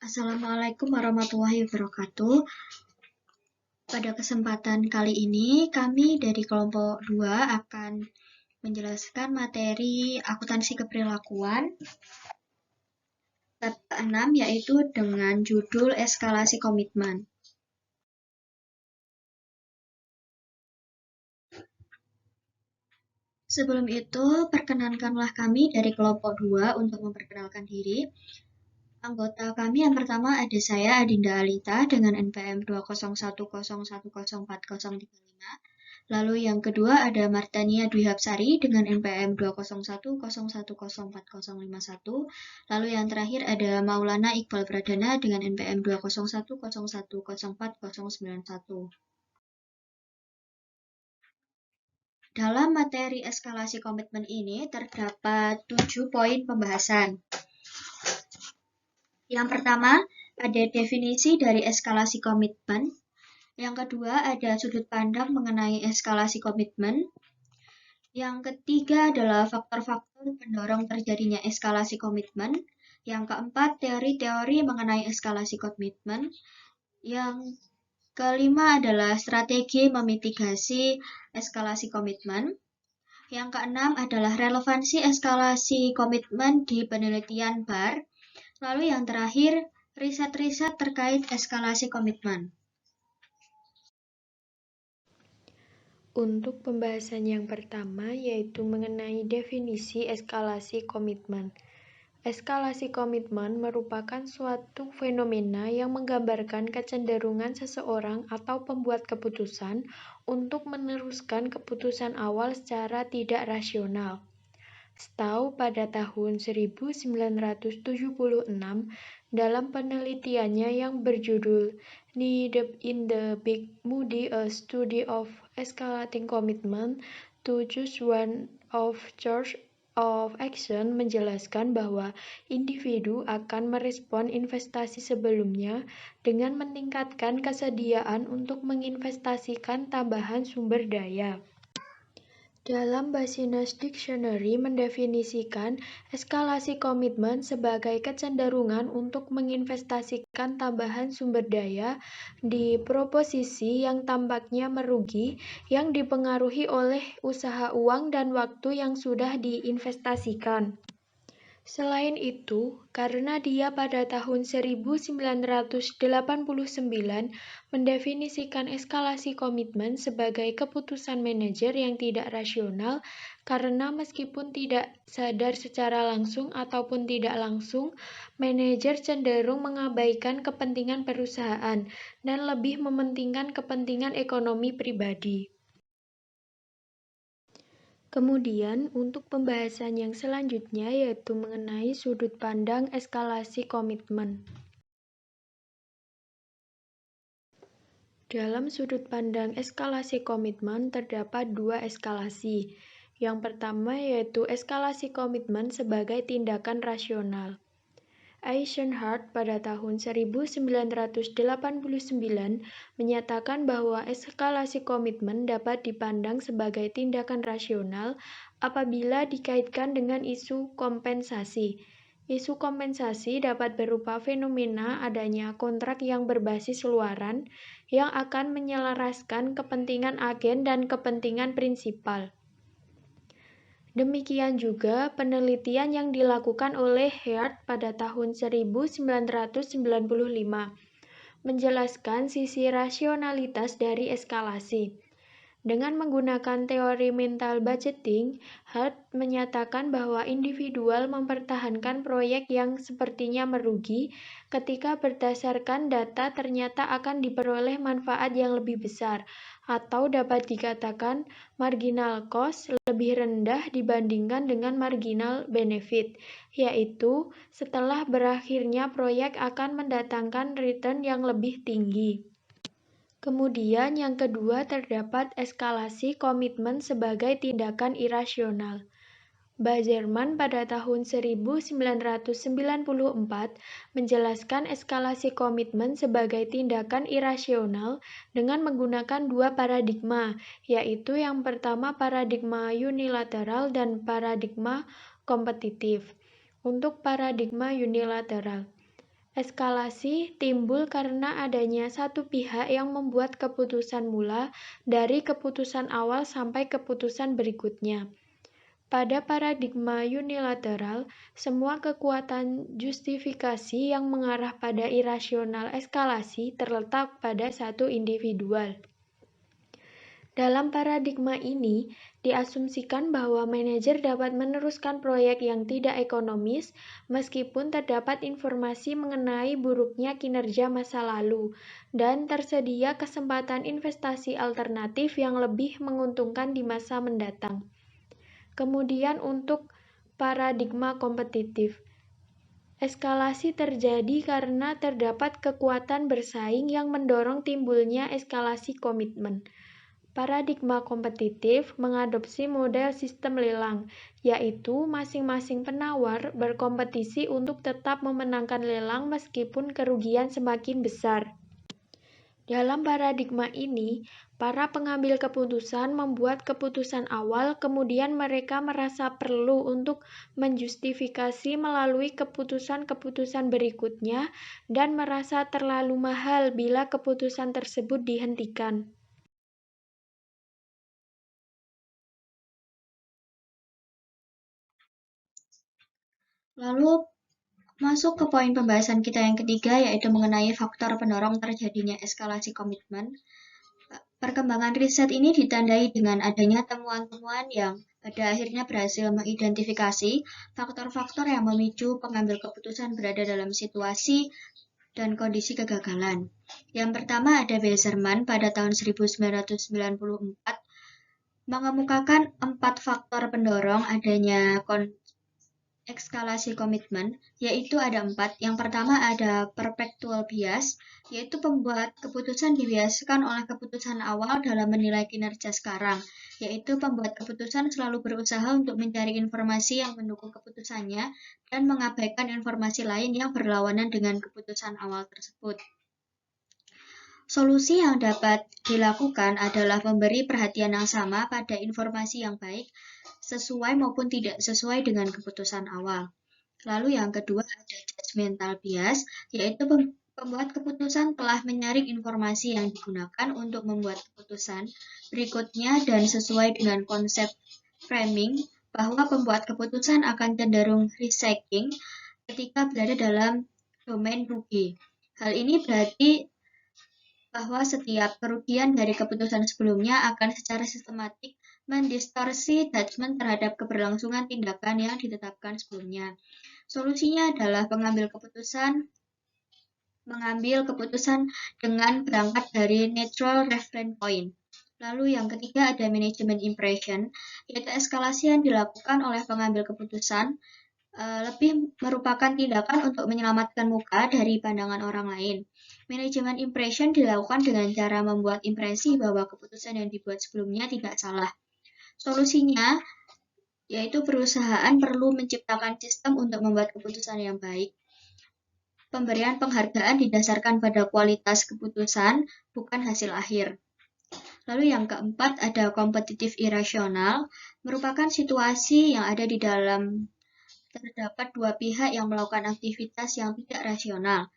Assalamualaikum warahmatullahi wabarakatuh. Pada kesempatan kali ini, kami dari kelompok 2 akan menjelaskan materi akuntansi keperilakuan bab 6, yaitu dengan judul eskalasi komitmen. Sebelum itu, perkenankanlah kami dari kelompok 2 untuk memperkenalkan diri. Anggota kami yang pertama ada saya, Adinda Alita, dengan NPM 20101040035. Lalu yang kedua ada Martania Dwi Hapsari dengan NPM 20101040051. Lalu yang terakhir ada Maulana Iqbal Pradana dengan NPM 20101040091. Dalam materi eskalasi komitmen ini terdapat 7 poin pembahasan. Yang pertama, ada definisi dari eskalasi komitmen. Yang kedua, ada sudut pandang mengenai eskalasi komitmen. Yang ketiga adalah faktor-faktor pendorong terjadinya eskalasi komitmen. Yang keempat, teori-teori mengenai eskalasi komitmen. Yang kelima adalah strategi memitigasi eskalasi komitmen. Yang keenam adalah relevansi eskalasi komitmen di penelitian BAR. Lalu yang terakhir, riset-riset terkait eskalasi komitmen. Untuk pembahasan yang pertama yaitu mengenai definisi eskalasi komitmen. Eskalasi komitmen merupakan suatu fenomena yang menggambarkan kecenderungan seseorang atau pembuat keputusan untuk meneruskan keputusan awal secara tidak rasional. Stowe pada tahun 1976 dalam penelitiannya yang berjudul Needed in the Big Moody, a Study of Escalating Commitment to Choose One of Course of Action menjelaskan bahwa individu akan merespon investasi sebelumnya dengan meningkatkan kesediaan untuk menginvestasikan tambahan sumber daya. Dalam Basinas Dictionary mendefinisikan eskalasi komitmen sebagai kecenderungan untuk menginvestasikan tambahan sumber daya di proposisi yang tampaknya merugi yang dipengaruhi oleh usaha uang dan waktu yang sudah diinvestasikan. Selain itu, karena dia pada tahun 1989 mendefinisikan eskalasi komitmen sebagai keputusan manajer yang tidak rasional karena meskipun tidak sadar secara langsung ataupun tidak langsung, manajer cenderung mengabaikan kepentingan perusahaan dan lebih mementingkan kepentingan ekonomi pribadi. Kemudian, untuk pembahasan yang selanjutnya yaitu mengenai sudut pandang eskalasi komitmen. Dalam sudut pandang eskalasi komitmen terdapat dua eskalasi. Yang pertama yaitu eskalasi komitmen sebagai tindakan rasional. Eisenhardt pada tahun 1989 menyatakan bahwa eskalasi komitmen dapat dipandang sebagai tindakan rasional apabila dikaitkan dengan isu kompensasi. Isu kompensasi dapat berupa fenomena adanya kontrak yang berbasis luaran yang akan menyelaraskan kepentingan agen dan kepentingan prinsipal. Demikian juga penelitian yang dilakukan oleh Heard pada tahun 1995 menjelaskan sisi rasionalitas dari eskalasi. Dengan menggunakan teori mental budgeting, Heard menyatakan bahwa individual mempertahankan proyek yang sepertinya merugi ketika berdasarkan data ternyata akan diperoleh manfaat yang lebih besar, atau dapat dikatakan marginal cost lebih rendah dibandingkan dengan marginal benefit, yaitu setelah berakhirnya proyek akan mendatangkan return yang lebih tinggi. Kemudian yang kedua terdapat eskalasi komitmen sebagai tindakan irasional. Bazerman pada tahun 1994 menjelaskan eskalasi komitmen sebagai tindakan irasional dengan menggunakan dua paradigma, yaitu yang pertama paradigma unilateral dan paradigma kompetitif. Untuk paradigma unilateral, Eskalasi timbul karena adanya satu pihak yang membuat keputusan mula dari keputusan awal sampai keputusan berikutnya. Pada paradigma unilateral, semua kekuatan justifikasi yang mengarah pada irasional eskalasi terletak pada satu individual. Dalam paradigma ini, diasumsikan bahwa manajer dapat meneruskan proyek yang tidak ekonomis meskipun terdapat informasi mengenai buruknya kinerja masa lalu dan tersedia kesempatan investasi alternatif yang lebih menguntungkan di masa mendatang. Kemudian untuk paradigma kompetitif, eskalasi terjadi karena terdapat kekuatan bersaing yang mendorong timbulnya eskalasi komitmen. Paradigma kompetitif mengadopsi model sistem lelang, yaitu masing-masing penawar berkompetisi untuk tetap memenangkan lelang meskipun kerugian semakin besar. Dalam paradigma ini, para pengambil keputusan membuat keputusan awal, kemudian mereka merasa perlu untuk menjustifikasi melalui keputusan-keputusan berikutnya dan merasa terlalu mahal bila keputusan tersebut dihentikan. Lalu masuk ke poin pembahasan kita yang ketiga, yaitu mengenai faktor pendorong terjadinya eskalasi komitmen. Perkembangan riset ini ditandai dengan adanya temuan-temuan yang pada akhirnya berhasil mengidentifikasi faktor-faktor yang memicu pengambil keputusan berada dalam situasi dan kondisi kegagalan. Yang pertama ada Weserman pada tahun 1994 mengemukakan 4 faktor pendorong adanya eskalasi komitmen, yaitu ada 4. Yang pertama ada perpetual bias, yaitu pembuat keputusan dibiaskan oleh keputusan awal dalam menilai kinerja sekarang, yaitu pembuat keputusan selalu berusaha untuk mencari informasi yang mendukung keputusannya dan mengabaikan informasi lain yang berlawanan dengan keputusan awal tersebut. Solusi yang dapat dilakukan adalah memberi perhatian yang sama pada informasi yang baik, sesuai maupun tidak sesuai dengan keputusan awal. Lalu yang kedua ada judgmental bias, yaitu pembuat keputusan telah menyaring informasi yang digunakan untuk membuat keputusan berikutnya dan sesuai dengan konsep framing bahwa pembuat keputusan akan cenderung risk-taking ketika berada dalam domain rugi. Hal ini berarti bahwa setiap kerugian dari keputusan sebelumnya akan secara sistematik mendistorsi judgment terhadap keberlangsungan tindakan yang ditetapkan sebelumnya. Solusinya adalah mengambil keputusan dengan berangkat dari neutral reference point. Lalu yang ketiga ada manajemen impression, yaitu eskalasi yang dilakukan oleh pengambil keputusan lebih merupakan tindakan untuk menyelamatkan muka dari pandangan orang lain. Manajemen impression dilakukan dengan cara membuat impresi bahwa keputusan yang dibuat sebelumnya tidak salah. Solusinya yaitu perusahaan perlu menciptakan sistem untuk membuat keputusan yang baik. Pemberian penghargaan didasarkan pada kualitas keputusan, bukan hasil akhir. Lalu yang keempat ada kompetitif irasional, merupakan situasi yang ada di dalam terdapat dua pihak yang melakukan aktivitas yang tidak rasional.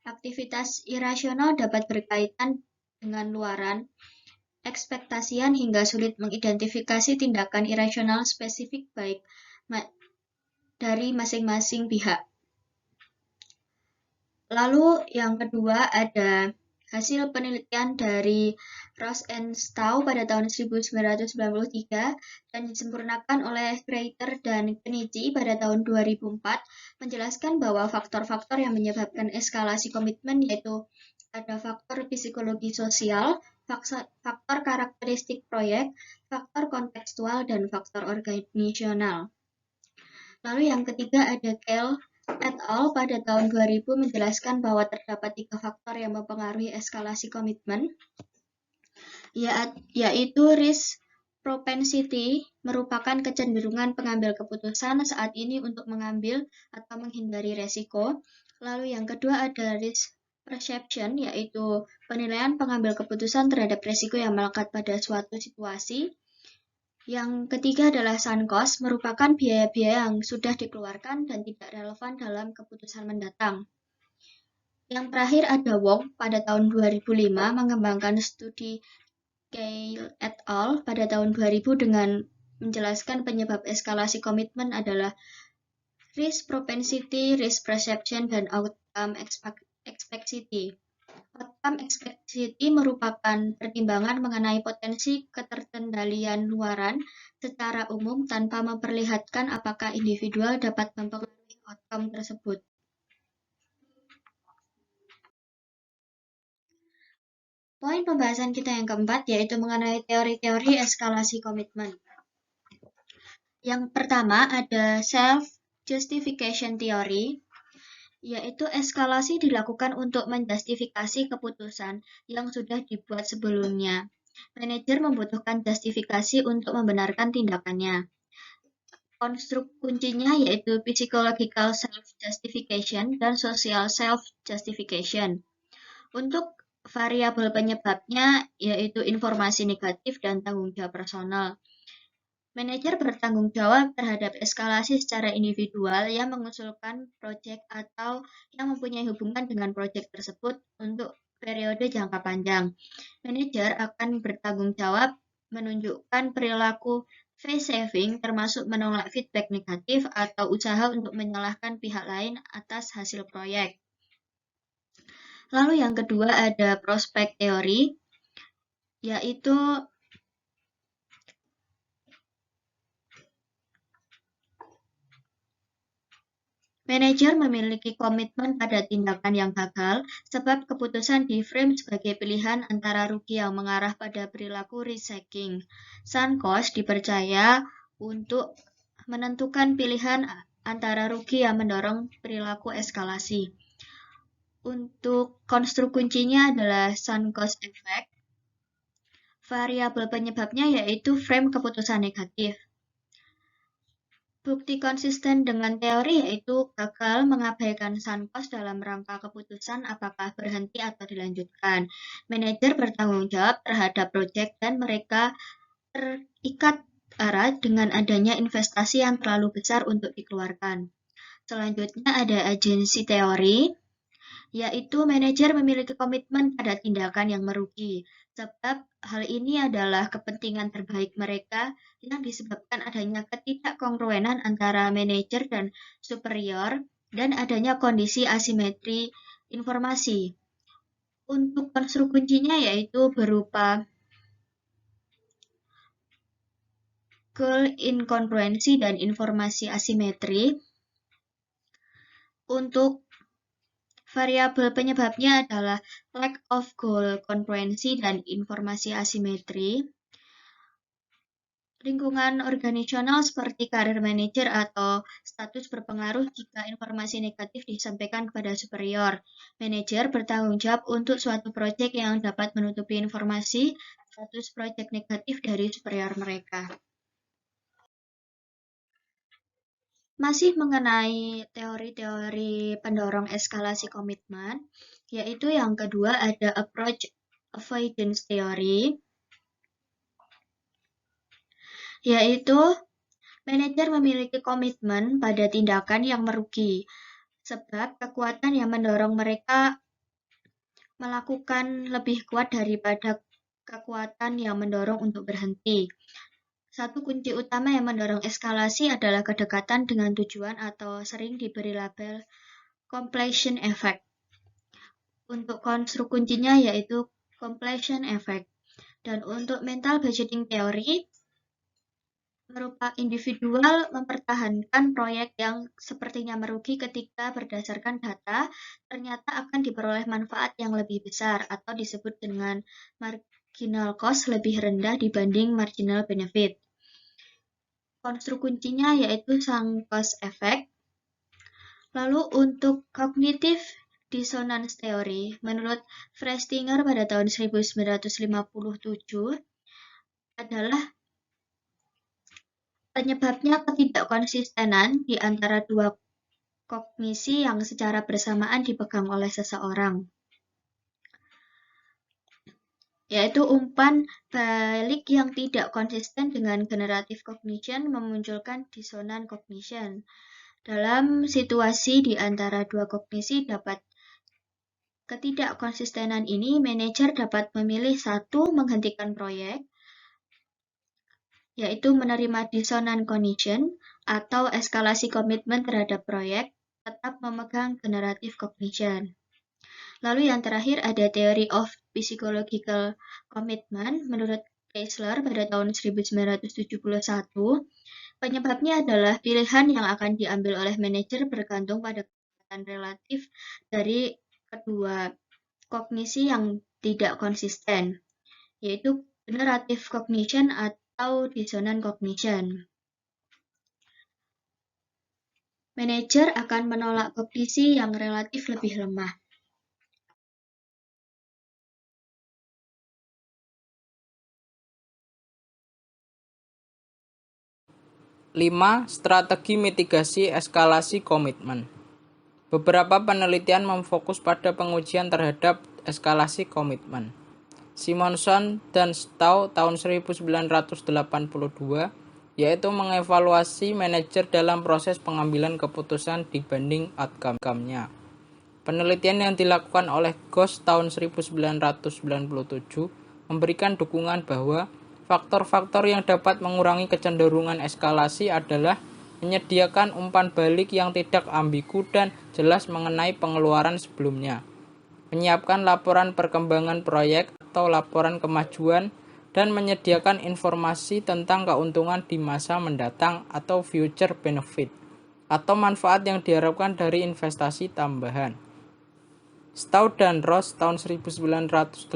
Aktivitas irasional dapat berkaitan dengan luaran, ekspektasian hingga sulit mengidentifikasi tindakan irasional spesifik baik dari masing-masing pihak. Lalu yang kedua ada hasil penelitian dari Rosenstau pada tahun 1993 dan disempurnakan oleh Kreiter dan Kenichi pada tahun 2004 menjelaskan bahwa faktor-faktor yang menyebabkan eskalasi komitmen yaitu ada faktor psikologi sosial, faktor karakteristik proyek, faktor kontekstual, dan faktor organisasional. Lalu yang ketiga ada Kell et al. Pada tahun 2000 menjelaskan bahwa terdapat 3 faktor yang mempengaruhi eskalasi komitmen, yaitu risk propensity, merupakan kecenderungan pengambil keputusan saat ini untuk mengambil atau menghindari resiko. Lalu yang kedua ada risk perception, yaitu penilaian pengambil keputusan terhadap resiko yang melekat pada suatu situasi. Yang ketiga adalah sunk cost, merupakan biaya-biaya yang sudah dikeluarkan dan tidak relevan dalam keputusan mendatang. Yang terakhir ada Wong pada tahun 2005 mengembangkan studi Gale et al. Pada tahun 2000 dengan menjelaskan penyebab eskalasi komitmen adalah risk propensity, risk perception, dan outcome expectancy. Outcome expectancy merupakan pertimbangan mengenai potensi keterkendalian luaran secara umum tanpa memperlihatkan apakah individual dapat mempengaruhi outcome tersebut. Poin pembahasan kita yang keempat yaitu mengenai teori-teori eskalasi komitmen. Yang pertama ada self-justification theory, yaitu eskalasi dilakukan untuk menjustifikasi keputusan yang sudah dibuat sebelumnya. Manajer membutuhkan justifikasi untuk membenarkan tindakannya. Konstruk kuncinya yaitu psychological self-justification dan social self-justification. Untuk variabel penyebabnya yaitu informasi negatif dan tanggung jawab personal. Manajer bertanggung jawab terhadap eskalasi secara individual yang mengusulkan proyek atau yang mempunyai hubungan dengan proyek tersebut untuk periode jangka panjang. Manajer akan bertanggung jawab menunjukkan perilaku face saving termasuk menolak feedback negatif atau usaha untuk menyalahkan pihak lain atas hasil proyek. Lalu yang kedua ada prospek teori, yaitu manajer memiliki komitmen pada tindakan yang gagal sebab keputusan di-frame sebagai pilihan antara rugi yang mengarah pada perilaku risk-taking. Sunk cost dipercaya untuk menentukan pilihan antara rugi yang mendorong perilaku eskalasi. Untuk konstruk kuncinya adalah sunk cost effect. Variabel penyebabnya yaitu frame keputusan negatif. Bukti konsisten dengan teori yaitu gagal mengabaikan sunk cost dalam rangka keputusan apakah berhenti atau dilanjutkan. Manajer bertanggung jawab terhadap proyek dan mereka terikat erat dengan adanya investasi yang terlalu besar untuk dikeluarkan. Selanjutnya ada agensi teori, yaitu manajer memiliki komitmen pada tindakan yang merugi, sebab hal ini adalah kepentingan terbaik mereka yang disebabkan adanya ketidakkongruenan antara manajer dan superior dan adanya kondisi asimetri informasi. Untuk konstruk kuncinya yaitu berupa goal incongruency dan informasi asimetri. Untuk variabel penyebabnya adalah lack of goal congruency dan informasi asimetri. Lingkungan organisasional seperti karir manajer atau status berpengaruh jika informasi negatif disampaikan kepada superior. Manajer bertanggung jawab untuk suatu proyek yang dapat menutupi informasi status proyek negatif dari superior mereka. Masih mengenai teori-teori pendorong eskalasi komitmen, yaitu yang kedua ada approach avoidance theory, yaitu manajer memiliki komitmen pada tindakan yang merugi, sebab kekuatan yang mendorong mereka melakukan lebih kuat daripada kekuatan yang mendorong untuk berhenti. Satu kunci utama yang mendorong eskalasi adalah kedekatan dengan tujuan atau sering diberi label completion effect. Untuk konstruk kuncinya yaitu completion effect. Dan untuk mental budgeting theory, berupa individual mempertahankan proyek yang sepertinya merugi ketika berdasarkan data ternyata akan diperoleh manfaat yang lebih besar atau disebut dengan marginal cost lebih rendah dibanding marginal benefit. Konstruk kuncinya yaitu sunk cost effect. Lalu untuk cognitive dissonance theory, menurut Festinger pada tahun 1957 adalah penyebabnya ketidakkonsistenan di antara dua kognisi yang secara bersamaan dipegang oleh seseorang, yaitu umpan balik yang tidak konsisten dengan generative cognition memunculkan dissonant cognition. Dalam situasi di antara dua kognisi dapat ketidakkonsistenan ini, manajer dapat memilih satu, menghentikan proyek, yaitu menerima dissonant cognition atau eskalasi komitmen terhadap proyek, tetap memegang generative cognition. Lalu yang terakhir ada Theory of Psychological Commitment menurut Keisler pada tahun 1971. Penyebabnya adalah pilihan yang akan diambil oleh manajer bergantung pada kekuatan relatif dari kedua kognisi yang tidak konsisten, yaitu generative cognition atau dissonant cognition. Manajer akan menolak kognisi yang relatif lebih lemah. Lima, strategi mitigasi eskalasi komitmen. Beberapa penelitian memfokus pada pengujian terhadap eskalasi komitmen. Simonson dan Stowe tahun 1982 yaitu mengevaluasi manajer dalam proses pengambilan keputusan dibanding outcome-nya. Penelitian yang dilakukan oleh Ghosh tahun 1997 memberikan dukungan bahwa faktor-faktor yang dapat mengurangi kecenderungan eskalasi adalah menyediakan umpan balik yang tidak ambigu dan jelas mengenai pengeluaran sebelumnya, menyiapkan laporan perkembangan proyek atau laporan kemajuan, dan menyediakan informasi tentang keuntungan di masa mendatang atau future benefit, atau manfaat yang diharapkan dari investasi tambahan. Stowe dan Ross tahun 1987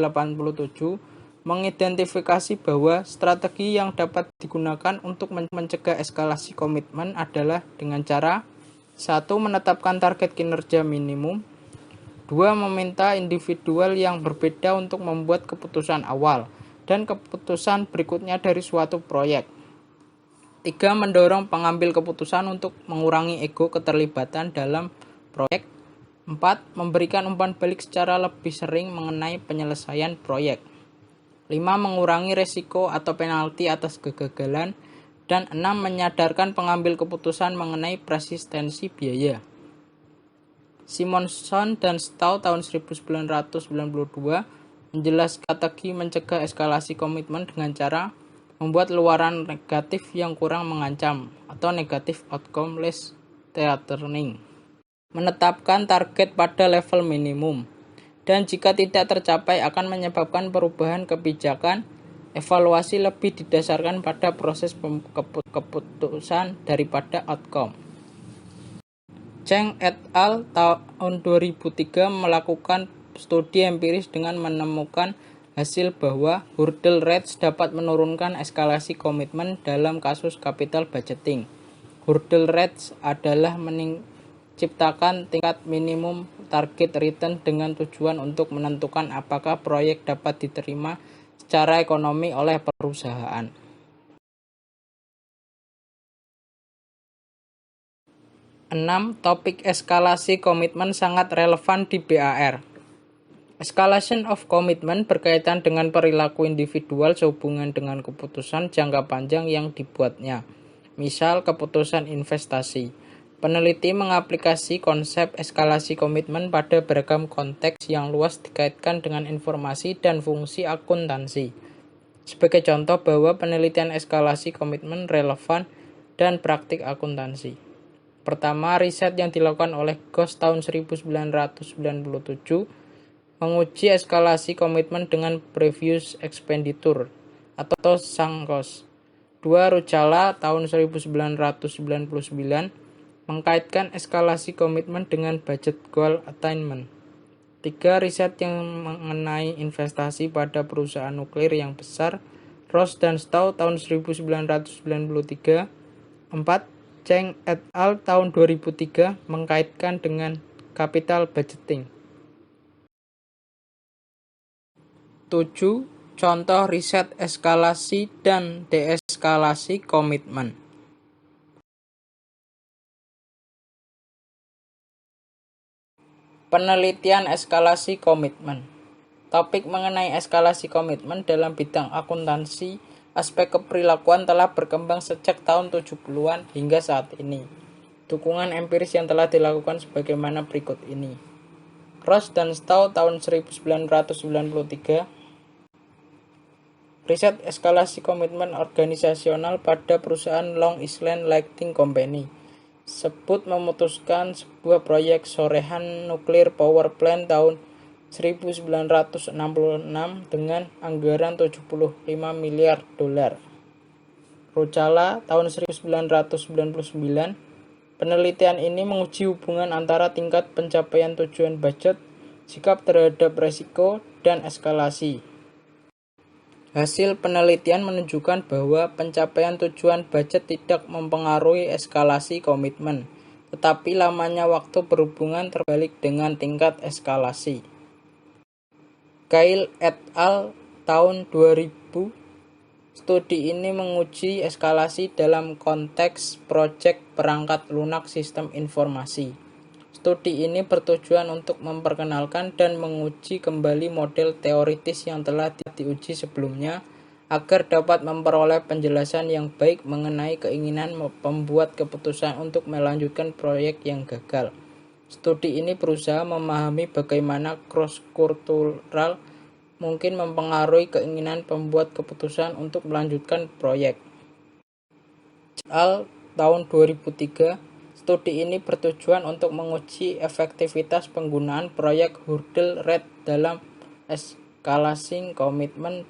mengidentifikasi bahwa strategi yang dapat digunakan untuk mencegah eskalasi komitmen adalah dengan cara 1. Menetapkan target kinerja minimum, 2. Meminta individual yang berbeda untuk membuat keputusan awal dan keputusan berikutnya dari suatu proyek, 3. Mendorong pengambil keputusan untuk mengurangi ego keterlibatan dalam proyek, 4. Memberikan umpan balik secara lebih sering mengenai penyelesaian proyek, 5. Mengurangi resiko atau penalti atas kegagalan, dan 6. Menyadarkan pengambil keputusan mengenai persistensi biaya. Simonson dan Stowe tahun 1992 menjelaskan strategi mencegah eskalasi komitmen dengan cara membuat luaran negatif yang kurang mengancam atau negative outcome less threatening, menetapkan target pada level minimum, dan jika tidak tercapai akan menyebabkan perubahan kebijakan. Evaluasi lebih didasarkan pada proses keputusan daripada outcome. Cheng et al. Tahun 2003 melakukan studi empiris dengan menemukan hasil bahwa hurdle rates dapat menurunkan eskalasi komitmen dalam kasus capital budgeting. Hurdle rates adalah menciptakan tingkat minimum target return dengan tujuan untuk menentukan apakah proyek dapat diterima secara ekonomi oleh perusahaan. 6. Topik eskalasi komitmen sangat relevan di BAR. Escalation of commitment berkaitan dengan perilaku individual sehubungan dengan keputusan jangka panjang yang dibuatnya. Misal keputusan investasi. Peneliti mengaplikasi konsep eskalasi komitmen pada beragam konteks yang luas dikaitkan dengan informasi dan fungsi akuntansi. Sebagai contoh bahwa penelitian eskalasi komitmen relevan dan praktik akuntansi. Pertama, riset yang dilakukan oleh Ghosh tahun 1997 menguji eskalasi komitmen dengan previous expenditure atau sunk cost. 2. Ruchala tahun 1999 mengkaitkan eskalasi komitmen dengan budget goal attainment. 3. Riset yang mengenai investasi pada perusahaan nuklir yang besar, Ross dan Stowe tahun 1993. 4. Cheng et al. Tahun 2003 mengkaitkan dengan capital budgeting. 7. Contoh riset eskalasi dan deeskalasi komitmen. Penelitian eskalasi komitmen. Topik mengenai eskalasi komitmen dalam bidang akuntansi, aspek keperilakuan telah berkembang sejak tahun 70-an hingga saat ini. Dukungan empiris yang telah dilakukan sebagaimana berikut ini. Ross dan Stowe tahun 1993. Riset eskalasi komitmen organisasional pada perusahaan Long Island Lighting Company sebut memutuskan sebuah proyek sorehan nuklir power plant tahun 1966 dengan anggaran 75 miliar dolar. Ruchala tahun 1999. Penelitian ini menguji hubungan antara tingkat pencapaian tujuan budget, sikap terhadap resiko, dan eskalasi. Hasil penelitian menunjukkan bahwa pencapaian tujuan budget tidak mempengaruhi eskalasi komitmen, tetapi lamanya waktu berhubungan terbalik dengan tingkat eskalasi. Kyle et al. Tahun 2000. Studi ini menguji eskalasi dalam konteks proyek perangkat lunak sistem informasi. Studi ini bertujuan untuk memperkenalkan dan menguji kembali model teoritis yang telah diuji sebelumnya agar dapat memperoleh penjelasan yang baik mengenai keinginan pembuat keputusan untuk melanjutkan proyek yang gagal. Studi ini berusaha memahami bagaimana cross-kultural mungkin mempengaruhi keinginan pembuat keputusan untuk melanjutkan proyek. Al tahun 2003, studi ini bertujuan untuk menguji efektivitas penggunaan proyek hurdle rate dalam escalating commitment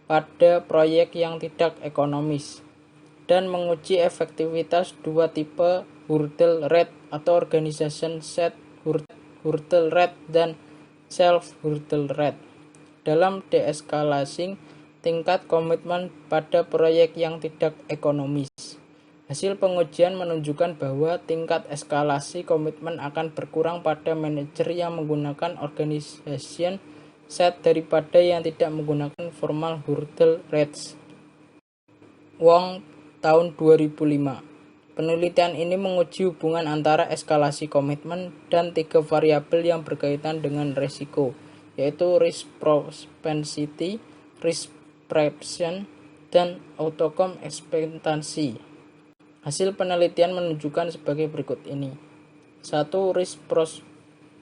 pada proyek yang tidak ekonomis, dan menguji efektivitas dua tipe hurdle rate atau organization set hurdle rate dan self hurdle rate dalam de-escalating tingkat komitmen pada proyek yang tidak ekonomis. Hasil pengujian menunjukkan bahwa tingkat eskalasi komitmen akan berkurang pada manajer yang menggunakan organization set daripada yang tidak menggunakan formal hurdle rates. Wong tahun 2005. Penelitian ini menguji hubungan antara eskalasi komitmen dan 3 variabel yang berkaitan dengan risiko, yaitu risk propensity, risk perception, dan outcome expectancy. Hasil penelitian menunjukkan sebagai berikut ini. 1. Risk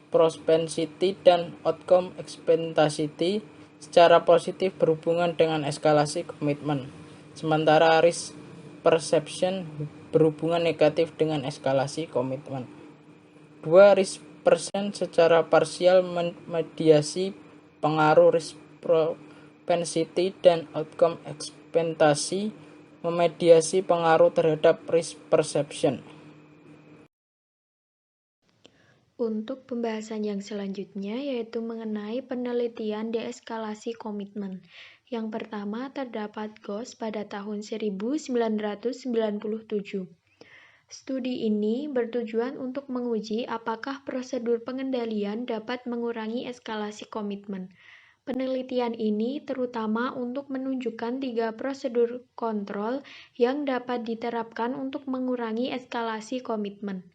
propensity dan outcome expectancy secara positif berhubungan dengan eskalasi komitmen, sementara risk perception berhubungan negatif dengan eskalasi komitmen. 2. Risk perception secara parsial memediasi pengaruh risk propensity dan outcome expectancy memediasi pengaruh terhadap risk perception. Untuk pembahasan yang selanjutnya yaitu mengenai penelitian deeskalasi komitmen. Yang pertama terdapat GOS pada tahun 1997. Studi ini bertujuan untuk menguji apakah prosedur pengendalian dapat mengurangi eskalasi komitmen. Penelitian ini terutama untuk menunjukkan 3 prosedur kontrol yang dapat diterapkan untuk mengurangi eskalasi komitmen.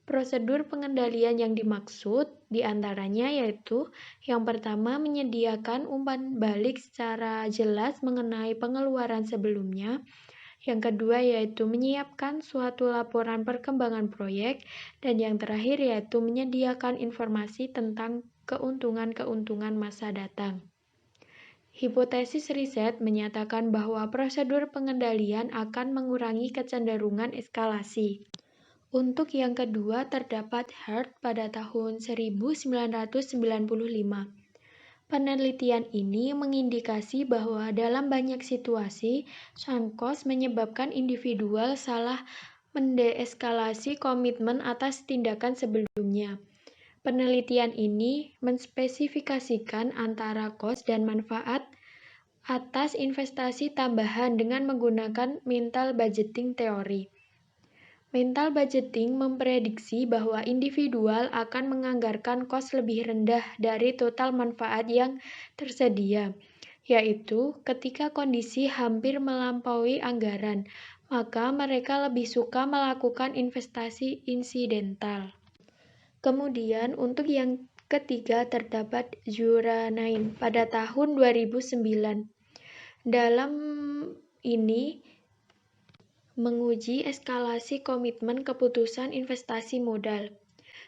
Prosedur pengendalian yang dimaksud diantaranya yaitu yang pertama menyediakan umpan balik secara jelas mengenai pengeluaran sebelumnya. Yang kedua yaitu menyiapkan suatu laporan perkembangan proyek, dan yang terakhir yaitu menyediakan informasi tentang keuntungan-keuntungan masa datang. Hipotesis riset menyatakan bahwa prosedur pengendalian akan mengurangi kecenderungan eskalasi. Untuk yang kedua terdapat Hart pada tahun 1995. Penelitian ini mengindikasi bahwa dalam banyak situasi, sunk cost menyebabkan individual salah mendeeskalasi komitmen atas tindakan sebelumnya. Penelitian ini menspesifikasikan antara cost dan manfaat atas investasi tambahan dengan menggunakan mental budgeting teori. Mental budgeting memprediksi bahwa individual akan menganggarkan kos lebih rendah dari total manfaat yang tersedia, yaitu ketika kondisi hampir melampaui anggaran, maka mereka lebih suka melakukan investasi insidental. Kemudian untuk yang ketiga terdapat Juranain pada tahun 2009. Dalam ini menguji eskalasi komitmen keputusan investasi modal.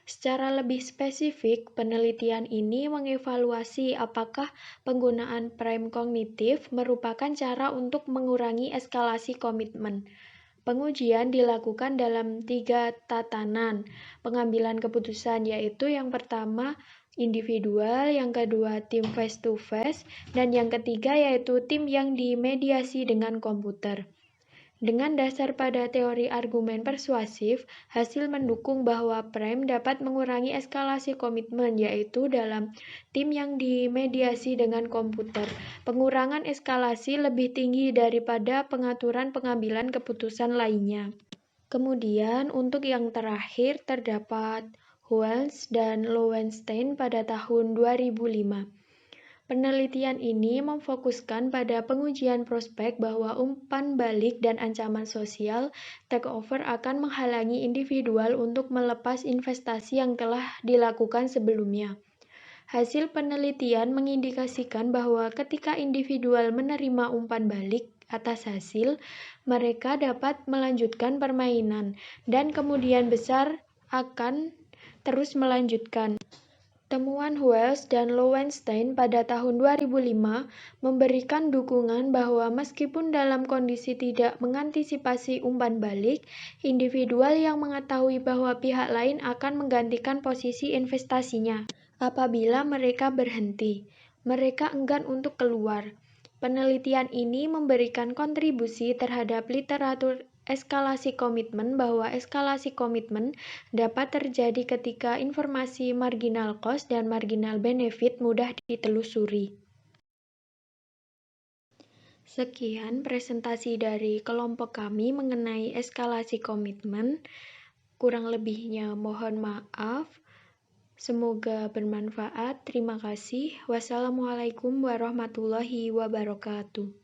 Secara lebih spesifik, penelitian ini mengevaluasi apakah penggunaan prime kognitif merupakan cara untuk mengurangi eskalasi komitmen. Pengujian dilakukan dalam 3 tatanan pengambilan keputusan, yaitu yang pertama individual, yang kedua tim face-to-face, dan yang ketiga yaitu tim yang dimediasi dengan komputer. Dengan dasar pada teori argumen persuasif, hasil mendukung bahwa prime dapat mengurangi eskalasi komitmen, yaitu dalam tim yang dimediasi dengan komputer. Pengurangan eskalasi lebih tinggi daripada pengaturan pengambilan keputusan lainnya. Kemudian, untuk yang terakhir terdapat Wells dan Lowenstein pada tahun 2005. Penelitian ini memfokuskan pada pengujian prospek bahwa umpan balik dan ancaman sosial takeover akan menghalangi individual untuk melepas investasi yang telah dilakukan sebelumnya. Hasil penelitian mengindikasikan bahwa ketika individual menerima umpan balik atas hasil, mereka dapat melanjutkan permainan, dan kemudian besar akan terus melanjutkan. Temuan Wells dan Lowenstein pada tahun 2005 memberikan dukungan bahwa meskipun dalam kondisi tidak mengantisipasi umpan balik, individual yang mengetahui bahwa pihak lain akan menggantikan posisi investasinya apabila mereka berhenti, mereka enggan untuk keluar. Penelitian ini memberikan kontribusi terhadap literatur eskalasi komitmen bahwa eskalasi komitmen dapat terjadi ketika informasi marginal cost dan marginal benefit mudah ditelusuri. Sekian presentasi dari kelompok kami mengenai eskalasi komitmen. Kurang lebihnya mohon maaf. Semoga bermanfaat. Terima kasih. Wassalamualaikum warahmatullahi wabarakatuh.